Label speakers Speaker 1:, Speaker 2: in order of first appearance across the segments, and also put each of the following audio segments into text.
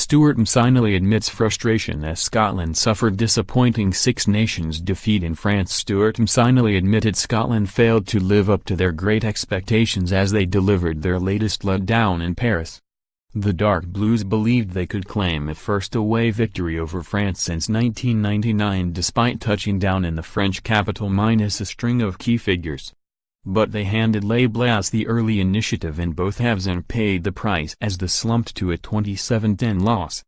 Speaker 1: Stuart McInally admits frustration as Scotland suffered disappointing Six Nations defeat in France. Stuart McInally admitted Scotland failed to live up to their great expectations as they delivered their latest letdown in Paris. The Dark Blues believed they could claim a first away victory over France since 1999 despite touching down in the French capital minus a string of key figures. But they handed Les Bleus the early initiative in both halves and paid the price as the slumped to a 27-10 loss.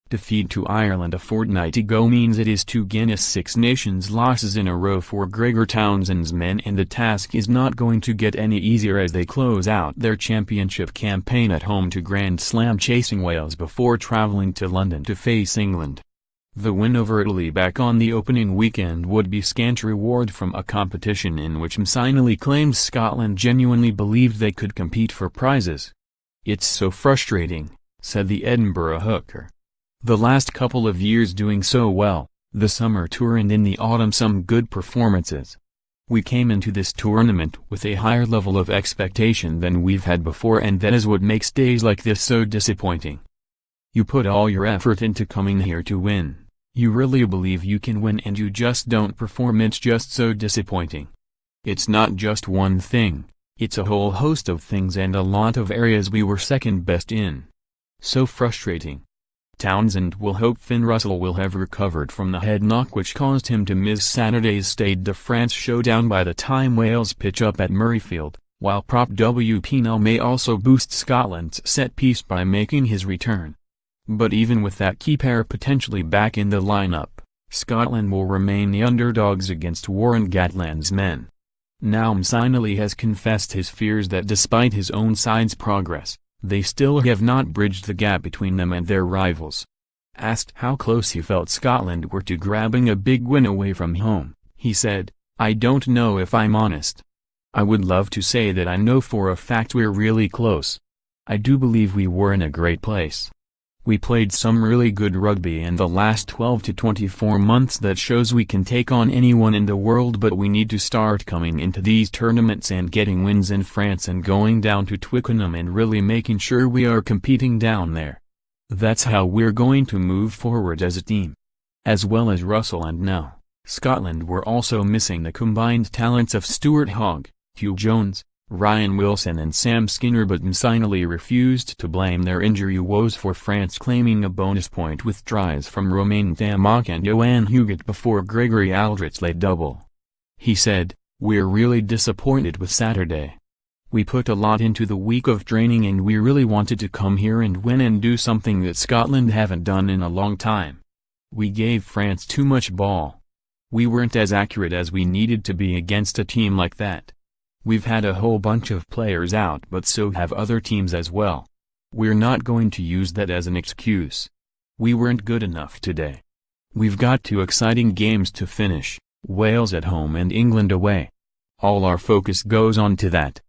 Speaker 1: Defeat to Ireland a fortnight ago means it is 2 Guinness Six Nations losses in a row for Gregor Townsend's men, and the task is not going to get any easier as they close out their championship campaign at home to Grand Slam chasing Wales before travelling to London to face England. The win over Italy back on the opening weekend would be scant reward from a competition in which McInally claims Scotland genuinely believed they could compete for prizes. "It's so frustrating," said the Edinburgh hooker. "The last couple of years doing so well, the summer tour and in the autumn some good performances. We came into this tournament with a higher level of expectation than we've had before, and that is what makes days like this so disappointing. You put all your effort into coming here to win. You really believe you can win and you just don't perform. It's just so disappointing. It's not just one thing, it's a whole host of things and a lot of areas we were second best in. So frustrating." Townsend will hope Finn Russell will have recovered from the head knock which caused him to miss Saturday's Stade de France showdown by the time Wales pitch up at Murrayfield, while prop WP Nel may also boost Scotland's set piece by making his return. But even with that key pair potentially back in the lineup, Scotland will remain the underdogs against Warren Gatland's men. Now McInally has confessed his fears that despite his own side's progress, they still have not bridged the gap between them and their rivals. Asked how close he felt Scotland were to grabbing a big win away from home, he said, "I don't know if I'm honest. I would love to say that I know for a fact we're really close. I do believe we were in a great place. We played some really good rugby in the last 12 to 24 months that shows we can take on anyone in the world, but we need to start coming into these tournaments and getting wins in France and going down to Twickenham and really making sure we are competing down there. That's how we're going to move forward as a team." As well as Russell and Nel, Scotland were also missing the combined talents of Stuart Hogg, Hugh Jones, Ryan Wilson and Sam Skinner, but McInally refused to blame their injury woes for France claiming a bonus point with tries from Romain Tamac and Johan Huguet before Gregory Aldrich's late double. He said, "We're really disappointed with Saturday. We put a lot into the week of training and we really wanted to come here and win and do something that Scotland haven't done in a long time. We gave France too much ball. We weren't as accurate as we needed to be against a team like that. We've had a whole bunch of players out, but so have other teams as well. We're not going to use that as an excuse. We weren't good enough today. We've got 2 exciting games to finish, Wales at home and England away. All our focus goes on to that.